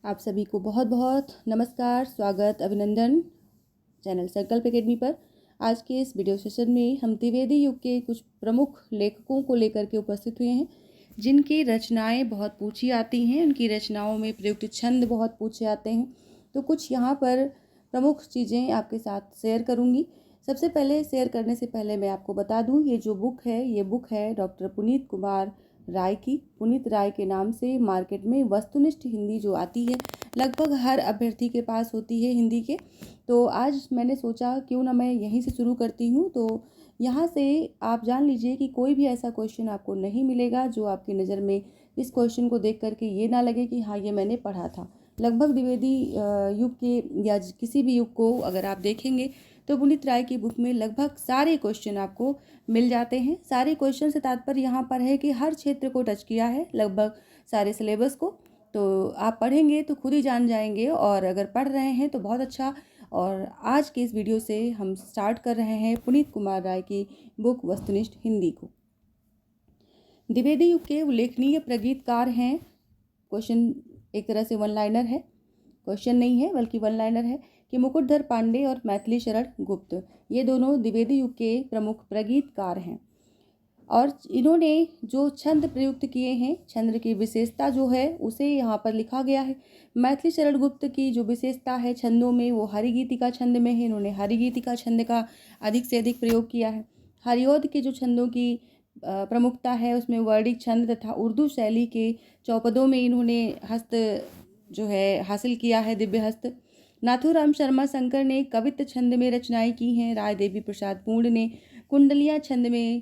आप सभी को बहुत बहुत नमस्कार, स्वागत, अभिनंदन चैनल संकल्प एकेडमी पर। आज के इस वीडियो सेशन में हम द्विवेदी युग के कुछ प्रमुख लेखकों को लेकर के उपस्थित हुए हैं, जिनकी रचनाएं बहुत पूछी आती हैं। उनकी रचनाओं में प्रयुक्त छंद बहुत पूछे आते हैं। तो कुछ यहाँ पर प्रमुख चीज़ें आपके साथ शेयर करूँगी। सबसे पहले शेयर करने से पहले मैं आपको बता दूँ, ये जो बुक है ये बुक है डॉक्टर पुनीत कुमार राय की। पुनीत राय के नाम से मार्केट में वस्तुनिष्ठ हिंदी जो आती है, लगभग हर अभ्यर्थी के पास होती है हिंदी के। तो आज मैंने सोचा क्यों ना मैं यहीं से शुरू करती हूँ। तो यहाँ से आप जान लीजिए कि कोई भी ऐसा क्वेश्चन आपको नहीं मिलेगा जो आपकी नज़र में इस क्वेश्चन को देख करके ये ना लगे कि हाँ ये मैंने पढ़ा था। लगभग द्विवेदी युग के या किसी भी युग को अगर आप देखेंगे तो पुनीत राय की बुक में लगभग सारे क्वेश्चन आपको मिल जाते हैं। सारे क्वेश्चन से तात्पर्य यहाँ पर है कि हर क्षेत्र को टच किया है, लगभग सारे सिलेबस को। तो आप पढ़ेंगे तो खुद ही जान जाएंगे, और अगर पढ़ रहे हैं तो बहुत अच्छा। और आज के इस वीडियो से हम स्टार्ट कर रहे हैं पुनीत कुमार राय की बुक वस्तुनिष्ठ हिंदी को। द्विवेदी युग के उल्लेखनीय प्रगीतकार हैं। क्वेश्चन एक तरह से वन लाइनर है, क्वेश्चन नहीं है बल्कि वन लाइनर है कि मुकुटधर पांडे और मैथिली शरण गुप्त, ये दोनों द्विवेदी युग के प्रमुख प्रगीतकार हैं। और इन्होंने जो छंद प्रयुक्त किए हैं, छंद की विशेषता जो है उसे यहाँ पर लिखा गया है। मैथिली शरण गुप्त की जो विशेषता है छंदों में, वो हरिगीतिका छंद में है। इन्होंने हरिगीतिका छंद का अधिक से अधिक प्रयोग किया है। हरिऔध के जो छंदों की प्रमुखता है उसमें वर्णिक छंद तथा उर्दू शैली के चौपदों में इन्होंने हस्त जो है हासिल किया है, दिव्य हस्त। नाथूराम शर्मा शंकर ने कवित्त छंद में रचनाएं की हैं। राय देवी प्रसाद पूर्ण ने कुंडलिया छंद में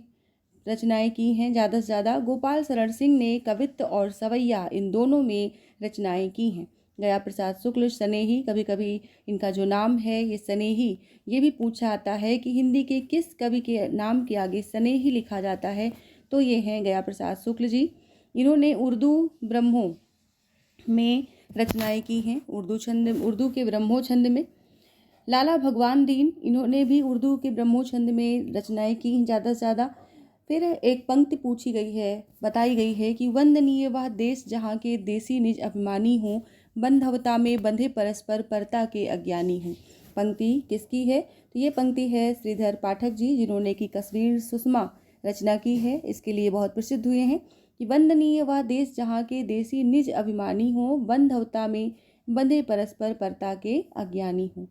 रचनाएं की हैं ज़्यादा से ज़्यादा। गोपाल शरण सिंह ने कवित्त और सवैया इन दोनों में रचनाएं की हैं। गया प्रसाद शुक्ल स्नेही, कभी कभी इनका जो नाम है ये स्नेही, ये भी पूछा आता है कि हिंदी के किस कवि के नाम के आगे स्नेही लिखा जाता है, तो ये हैं गया प्रसाद शुक्ल जी। इन्होंने उर्दू ब्रह्मों में रचनाएं की हैं, उर्दू के ब्रह्मो छंद में। लाला भगवान दीन, इन्होंने भी उर्दू के ब्रह्मो छंद में रचनाएं की हैं ज़्यादा से ज़्यादा। फिर एक पंक्ति पूछी गई है, बताई गई है कि वंदनीय वह देश जहाँ के देसी निज अभिमानी हों, बंधवता में बंधे परस्पर परता के अज्ञानी हों। पंक्ति किसकी है? तो ये पंक्ति है श्रीधर पाठक जी, जिन्होंने की कश्मीर सुषमा रचना की है। इसके लिए बहुत प्रसिद्ध हुए हैं कि वंदनीय वह देश जहाँ के देसी निज अभिमानी हों, बंधवता में बंधे परस्पर परता के अज्ञानी हों।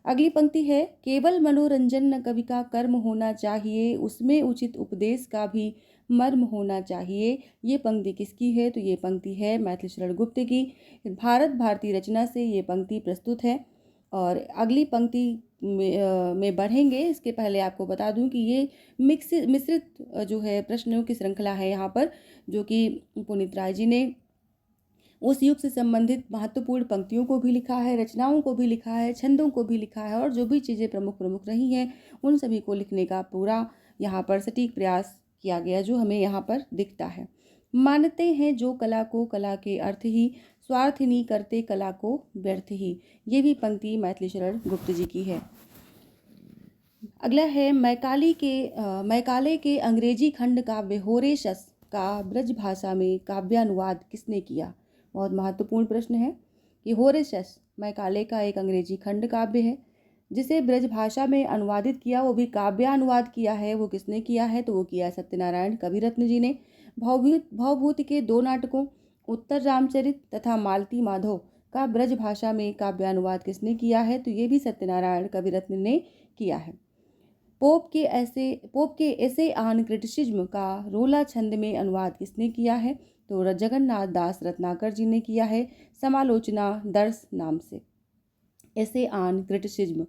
अगली पंक्ति है केवल मनोरंजन न कवि का कर्म होना चाहिए, उसमें उचित उपदेश का भी मर्म होना चाहिए। ये पंक्ति किसकी है? तो ये पंक्ति है मैथिली शरण गुप्त की। भारत भारती रचना से ये पंक्ति प्रस्तुत है। और अगली पंक्ति में बढ़ेंगे इसके पहले आपको बता दूं कि ये मिश्रित जो है प्रश्नों की श्रृंखला है यहाँ पर, जो कि पुनीत राय जी ने उस युग से संबंधित महत्वपूर्ण पंक्तियों को भी लिखा है, रचनाओं को भी लिखा है, छंदों को भी लिखा है, और जो भी चीज़ें प्रमुख रही हैं उन सभी को लिखने का पूरा यहाँ पर सटीक प्रयास किया गया, जो हमें यहाँ पर दिखता है। मानते हैं जो कला को कला के अर्थ ही, स्वार्थ नहीं करते कला को व्यर्थ ही। ये भी पंक्ति मैथिली शरण गुप्त जी की है। अगला है मैकाले के अंग्रेजी खंड काव्य होरेशस का ब्रज भाषा में काव्यानुवाद किसने किया? बहुत महत्वपूर्ण प्रश्न है कि होरेशस मैकाले का एक अंग्रेजी खंड काव्य है जिसे ब्रज भाषा में अनुवादित किया, वो भी काव्यानुवाद किया है, वो किसने किया है? तो वो किया सत्यनारायण कविरत्न जी ने। भवभूति के दो नाटकों उत्तर रामचरित तथा मालती माधव का ब्रज भाषा में काव्यानुवाद किसने किया है? तो ये भी सत्यनारायण कविरत्न ने किया है। पोप के ऐसे आन क्रिटिसिज्म का रोला छंद में अनुवाद किसने किया है? तो जगन्नाथ दास रत्नाकर जी ने किया है, समालोचना दर्श नाम से। ऐसे आन क्रिटिसिज्म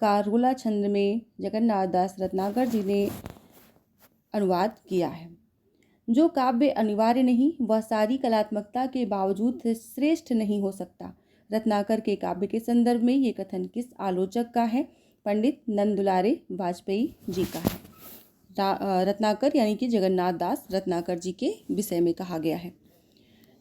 का रोला छंद में जगन्नाथ दास रत्नाकर जी ने अनुवाद किया है। जो काव्य अनिवार्य नहीं वह सारी कलात्मकता के बावजूद श्रेष्ठ नहीं हो सकता। रत्नाकर के काव्य के संदर्भ में ये कथन किस आलोचक का है? पंडित नंदुलारे वाजपेयी जी का है। रत्नाकर यानी कि जगन्नाथ दास रत्नाकर जी के विषय में कहा गया है।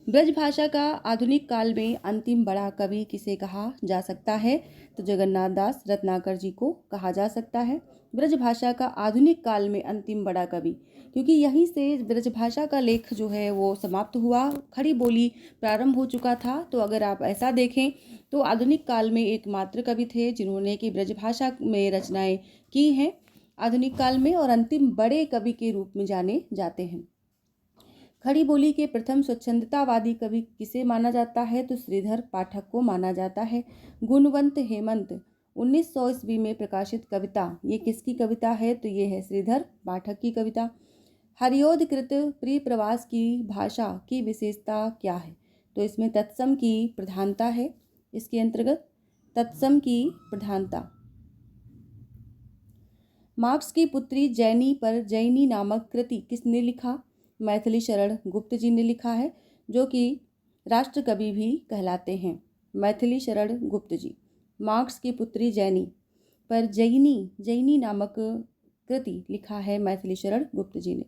ब्रजभाषा का आधुनिक काल में अंतिम बड़ा कवि किसे कहा जा सकता है? तो जगन्नाथ दास रत्नाकर जी को कहा जा सकता है ब्रजभाषा का आधुनिक काल में अंतिम बड़ा कवि, क्योंकि यहीं से ब्रजभाषा का लेख जो है वो समाप्त हुआ, खड़ी बोली प्रारंभ हो चुका था। तो अगर आप ऐसा देखें तो आधुनिक काल में एकमात्र कवि थे जिन्होंने कि ब्रजभाषा में रचनाएं की हैं आधुनिक काल में, और अंतिम बड़े कवि के रूप में जाने जाते हैं। खड़ी बोली के प्रथम स्वच्छंदतावादी कवि किसे माना जाता है? तो श्रीधर पाठक को माना जाता है। गुणवंत हेमंत 1900 ईस्वी में प्रकाशित कविता, ये किसकी कविता है? तो ये है श्रीधर पाठक की कविता। हरिओद कृत प्रिय प्रवास की भाषा की विशेषता क्या है? तो इसमें तत्सम की प्रधानता है, इसके अंतर्गत तत्सम की प्रधानता। मार्क्स की पुत्री जैनी पर जैनी नामक कृति किसने लिखा? मैथिली शरण गुप्त जी ने लिखा है, जो कि राष्ट्र कवि भी कहलाते हैं। मैथिली शरण गुप्त जी। मार्क्स की पुत्री जैनी पर जैनी नामक कृति लिखा है मैथिली शरण गुप्त जी ने।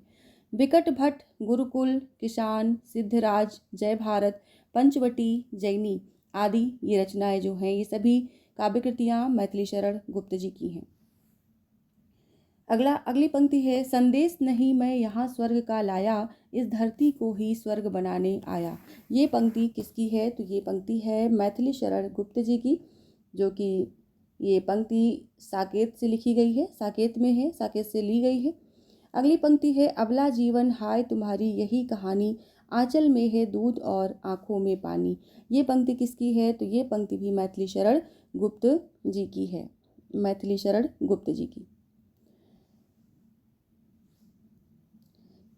विकट भट्ट, गुरुकुल, किसान, सिद्धराज, जय भारत, पंचवटी, जैनी आदि ये रचनाएं जो हैं ये सभी काव्य कृतियाँ मैथिली शरण गुप्त जी की हैं। अगली पंक्ति है, संदेश नहीं मैं यहाँ स्वर्ग का लाया, इस धरती को ही स्वर्ग बनाने आया। ये पंक्ति किसकी है? तो ये पंक्ति है मैथिली शरण गुप्त जी की, जो कि ये पंक्ति साकेत से लिखी गई है, साकेत में है, साकेत से ली गई है। अगली पंक्ति है, अबला जीवन हाय तुम्हारी यही कहानी, आंचल में है दूध और आंखों में पानी। ये पंक्ति किसकी है? तो ये पंक्ति भी मैथिली शरण गुप्त जी की है, मैथिली शरण गुप्त जी की।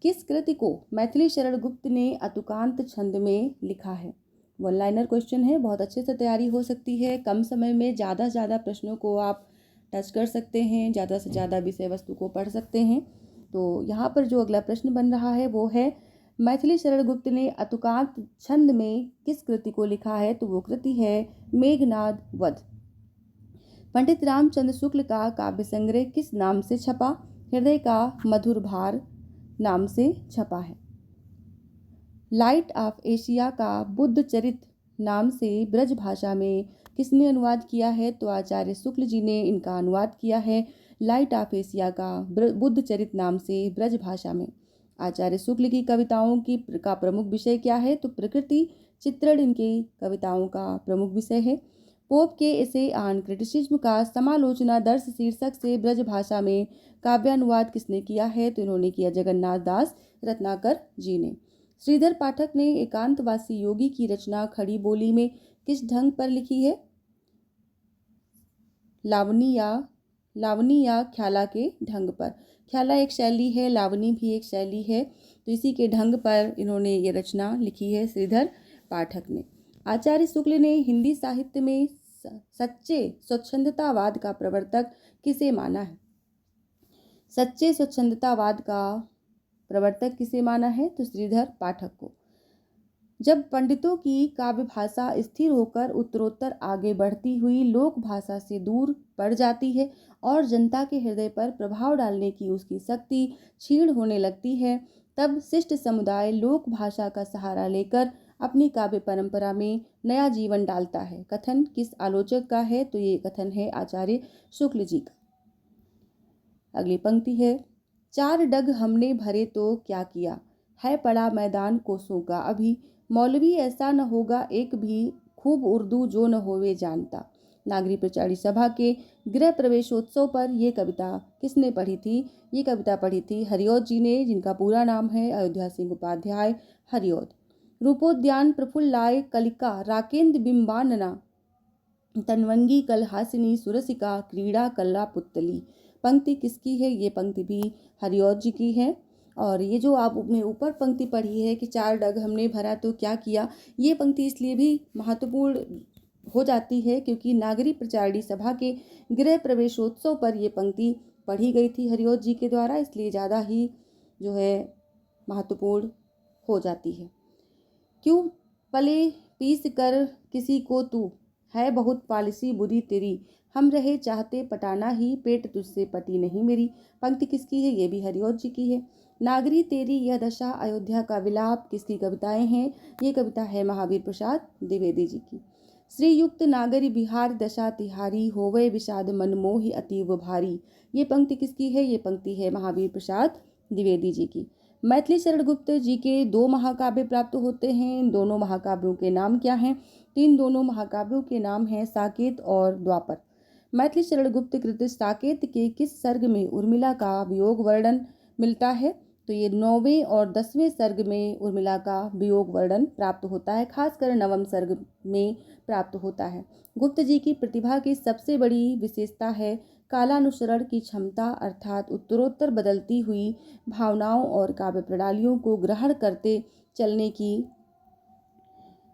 किस कृति को मैथिली शरण गुप्त ने अतुकांत छंद में लिखा है? वन लाइनर क्वेश्चन है, बहुत अच्छे से तैयारी हो सकती है। कम समय में ज़्यादा से ज़्यादा प्रश्नों को आप टच कर सकते हैं, ज़्यादा से ज़्यादा विषय वस्तु को पढ़ सकते हैं। तो यहाँ पर जो अगला प्रश्न बन रहा है वो है, मैथिली शरण गुप्त ने अतुकांत छंद में किस कृति को लिखा है? तो वो कृति है मेघनाद वध। पंडित रामचंद्र शुक्ल का काव्य संग्रह किस नाम से छपा? हृदय का मधुर भार नाम से छपा है। लाइट ऑफ एशिया का बुद्ध चरित नाम से ब्रज भाषा में किसने अनुवाद किया है? तो आचार्य शुक्ल जी ने इनका अनुवाद किया है, लाइट ऑफ एशिया का बुद्ध चरित नाम से ब्रज भाषा में। आचार्य शुक्ल की कविताओं का प्रमुख विषय क्या है? तो प्रकृति चित्रण इनकी कविताओं का प्रमुख विषय है। पोप के एसे ऑन क्रिटिसिज्म का समालोचना दर्श शीर्षक से ब्रज भाषा में काव्यानुवाद किसने किया है? तो इन्होंने किया जगन्नाथ दास रत्नाकर जी ने। श्रीधर पाठक ने एकांतवासी योगी की रचना खड़ी बोली में किस ढंग पर लिखी है? लावनी या ख्याला के ढंग पर। ख्याला एक शैली है, लावनी भी एक शैली है, तो इसी के ढंग पर इन्होंने ये रचना लिखी है श्रीधर पाठक ने। आचार्य शुक्ल ने हिंदी साहित्य में सच्चे स्वच्छंदतावाद का प्रवर्तक किसे माना है? सच्चे स्वच्छंदतावाद का प्रवर्तक किसे माना है? तो श्रीधर पाठक को। जब पंडितों की काव्य भाषा स्थिर होकर उत्तरोत्तर आगे बढ़ती हुई लोक भाषा से दूर पड़ जाती है और जनता के हृदय पर प्रभाव डालने की उसकी शक्ति क्षीण होने लगती है, तब शिष्ट समुदाय लोक भाषा का सहारा लेकर अपनी काव्य परंपरा में नया जीवन डालता है। कथन किस आलोचक का है? तो ये कथन है आचार्य शुक्ल जी का। अगली पंक्ति है, चार डग हमने भरे तो क्या किया, है पड़ा मैदान कोसों का अभी, मौलवी ऐसा न होगा एक भी, खूब उर्दू जो न होवे जानता। नागरी प्रचारी सभा के गृह प्रवेशोत्सव पर यह कविता किसने पढ़ी थी? ये कविता पढ़ी थी हरिओद जी ने, जिनका पूरा नाम है अयोध्या सिंह उपाध्याय हरिओद। रूपोद्यान प्रफुल्लाय कलिका राकेंद्र बिंबानना, तनवंगी कलहासिनी सुरसिका क्रीड़ा कल्ला पुत्तली। पंक्ति किसकी है? ये पंक्ति भी हरिओद जी की है। और ये जो आपने ऊपर पंक्ति पढ़ी है कि चार डग हमने भरा तो क्या किया, ये पंक्ति इसलिए भी महत्वपूर्ण हो जाती है क्योंकि नागरी प्रचारणी सभा के गृह प्रवेशोत्सव पर ये पंक्ति पढ़ी गई थी हरिओद जी के द्वारा, इसलिए ज़्यादा ही जो है महत्वपूर्ण हो जाती है। क्यों पले पीस कर किसी को तू, है बहुत पॉलिसी बुरी तेरी, हम रहे चाहते पटाना ही, पेट तुझसे पटी नहीं मेरी। पंक्ति किसकी है? ये भी हरिओद जी की है। नागरी तेरी यह दशा, अयोध्या का विलाप किसकी कविताएं हैं? ये कविता है महावीर प्रसाद द्विवेदी जी की। श्रीयुक्त नागरी बिहार दशा तिहारी, होवे विषाद मन मोहि अतीव भारी। ये पंक्ति किसकी है? ये पंक्ति है महावीर प्रसाद द्विवेदी जी की। मैथिली शरण गुप्त जी के 2 महाकाव्य प्राप्त होते हैं। इन दोनों महाकाव्यों के नाम क्या हैं? तो इन दोनों महाकाव्यों के नाम हैं साकेत और द्वापर। मैथिली शरण गुप्त कृत साकेत के किस सर्ग में उर्मिला का वियोग वर्णन मिलता है? तो ये 9वें और 10वें सर्ग में उर्मिला का वियोग वर्णन प्राप्त होता है, खासकर 9वें सर्ग में प्राप्त होता है। गुप्त जी की प्रतिभा की सबसे बड़ी विशेषता है कालानुसरण की क्षमता, अर्थात उत्तरोत्तर बदलती हुई भावनाओं और काव्य प्रणालियों को ग्रहण करते चलने की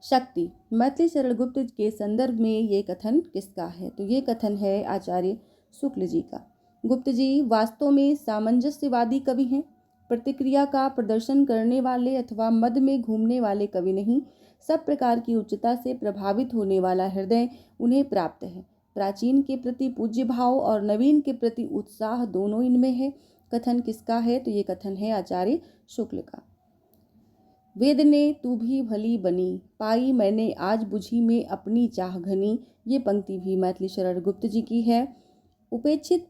शक्ति। मैथिली शरण गुप्त के संदर्भ में ये कथन किसका है? तो ये कथन है आचार्य शुक्ल जी का। गुप्त जी वास्तव में सामंजस्यवादी कवि हैं। प्रतिक्रिया का प्रदर्शन करने वाले अथवा मद में घूमने वाले कवि नहीं। सब प्रकार की उच्चता से प्रभावित होने वाला हृदय उन्हें प्राप्त है। प्राचीन के प्रति पूज्य भाव और नवीन के प्रति उत्साह दोनों इनमें है। कथन किसका है? तो ये कथन है आचार्य शुक्ल का। वेद ने तू भी भली बनी, पाई मैंने आज बुझी में अपनी चाह घनी। ये पंक्ति भी मैथिली शरण गुप्त जी की है। उपेक्षित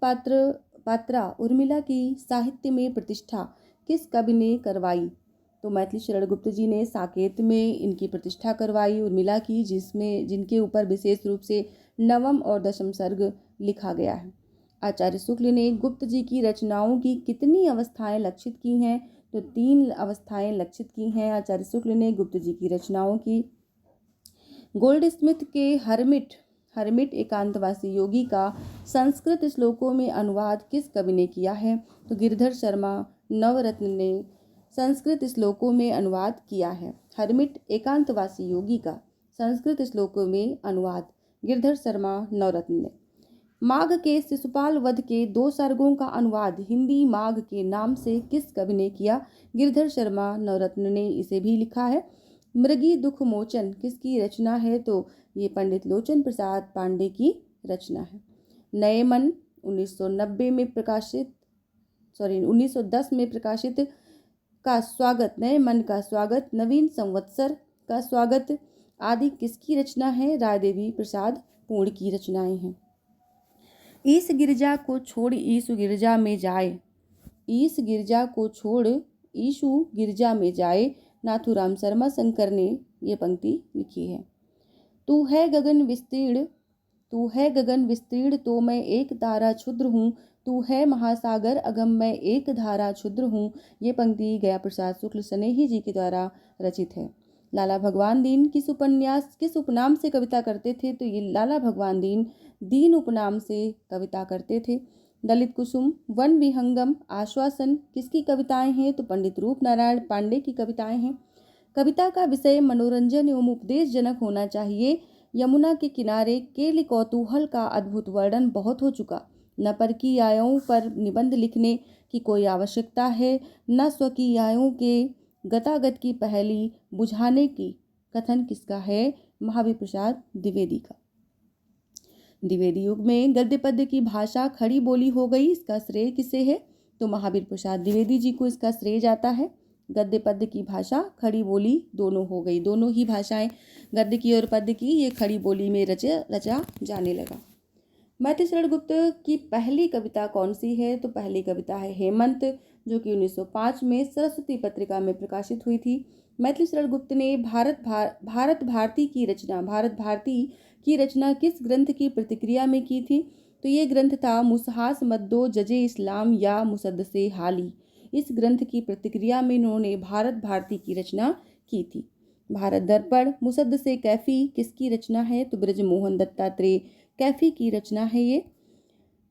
पात्रा उर्मिला की साहित्य में प्रतिष्ठा किस कवि ने करवाई? तो मैथिली शरण गुप्त जी ने साकेत में इनकी प्रतिष्ठा करवाई उर्मिला की, जिनके ऊपर विशेष रूप से 9वां और 10वां सर्ग लिखा गया है। आचार्य शुक्ल ने गुप्त जी की रचनाओं की कितनी अवस्थाएं लक्षित की हैं? तो 3 अवस्थाएं लक्षित की हैं आचार्य शुक्ल ने गुप्त जी की रचनाओं की। गोल्ड स्मिथ के हरमिट एकांतवासी योगी का संस्कृत श्लोकों में अनुवाद किस कवि ने किया है? तो गिरधर शर्मा नवरत्न ने संस्कृत श्लोकों में अनुवाद किया है। हरमिट एकांतवासी योगी का संस्कृत श्लोकों में अनुवाद गिरधर शर्मा नवरत्न ने। माघ के शिशुपाल वध के 2 सर्गों का अनुवाद हिंदी माघ के नाम से किस कवि ने किया? गिरधर शर्मा नवरत्न ने इसे भी लिखा है। मृगी दुख मोचन किसकी रचना है? तो ये पंडित लोचन प्रसाद पांडे की रचना है। नए मन 1910 में प्रकाशित का स्वागत, नए मन का स्वागत, नवीन संवत्सर का स्वागत आदि किसकी रचना है? रायदेवी प्रसाद पूर्ण की रचनाएं हैं। ईस गिरजा को छोड़ ईसु गिरजा में जाए, ईस गिरजा को छोड़ ईशु गिरजा में जाए, नाथूराम शर्मा शंकर ने ये पंक्ति लिखी है। तू है गगन विस्तीर्ण तो मैं एक तारा क्षुद्र हूँ, तू है महासागर अगम मैं एक धारा क्षुद्र हूँ। ये पंक्ति गया प्रसाद शुक्ल स्नेही जी के द्वारा रचित है। लाला भगवान दीन किस उपनाम से कविता करते थे? तो ये लाला भगवान दीन उपनाम से कविता करते थे। दलित कुसुम, वन विहंगम, आश्वासन किसकी कविताएं हैं? तो पंडित रूप नारायण पांडे की कविताएं हैं। कविता का विषय मनोरंजन एवं उपदेशजनक होना चाहिए। यमुना के किनारे केली कौतूहल का अद्भुत वर्णन बहुत हो चुका। न पर की आयों पर निबंध लिखने की कोई आवश्यकता है, न स्वकीय आयों के गतागत की पहेली बुझाने की। कथन किसका है? महावीर प्रसाद द्विवेदी का। द्विवेदी युग में गद्य पद्य की भाषा खड़ी बोली हो गई। इसका श्रेय किसे है? तो महावीर प्रसाद द्विवेदी जी को इसका श्रेय जाता है। गद्य पद्य की भाषा खड़ी बोली दोनों हो गई। दोनों ही भाषाएं, गद्य की और पद्य की, ये खड़ी बोली में रचा जाने लगा। मैथिली शरण गुप्त की पहली कविता कौन सी है? तो पहली कविता है हेमंत, जो कि 1905 में सरस्वती पत्रिका में प्रकाशित हुई थी। मैथिली शरण गुप्त ने भारत भारती की रचना किस ग्रंथ की प्रतिक्रिया में की थी? तो ये ग्रंथ था मुसहास मद्दो जजे इस्लाम या मुसद्दसे हाली। इस ग्रंथ की प्रतिक्रिया में इन्होंने भारत भारती की रचना की थी। भारत दर्पण मुसद्दसे कैफी किसकी रचना है? तो ब्रजमोहन दत्तात्रेय कैफी की रचना है ये।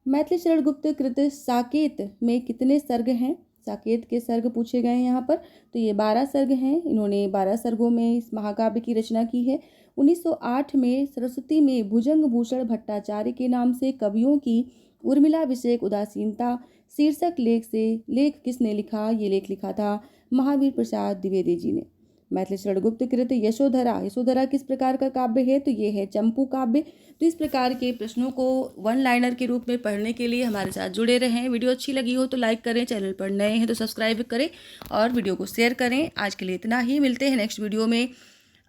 मैथिली शरण गुप्त कृत साकेत में कितने सर्ग हैं? साकेत के सर्ग पूछे गए हैं यहाँ पर। तो ये 12 सर्ग हैं। इन्होंने 12 सर्गों में इस महाकाव्य की रचना की है। 1908 में सरस्वती में भुजंग भूषण भट्टाचार्य के नाम से कवियों की उर्मिला विषयक उदासीनता शीर्षक लेख किसने लिखा? ये लेख लिखा था महावीर प्रसाद द्विवेदी जी ने। मैथिली षड्गुप्त कृत यशोधरा। यशोधरा किस प्रकार का काव्य है? तो ये है चंपू काव्य। तो इस प्रकार के प्रश्नों को वन लाइनर के रूप में पढ़ने के लिए हमारे साथ जुड़े रहें। वीडियो अच्छी लगी हो तो लाइक करें, चैनल पर नए हैं तो सब्सक्राइब करें और वीडियो को शेयर करें। आज के लिए इतना ही, मिलते हैं नेक्स्ट वीडियो में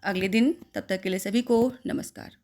अगले दिन। तब तक के लिए सभी को नमस्कार।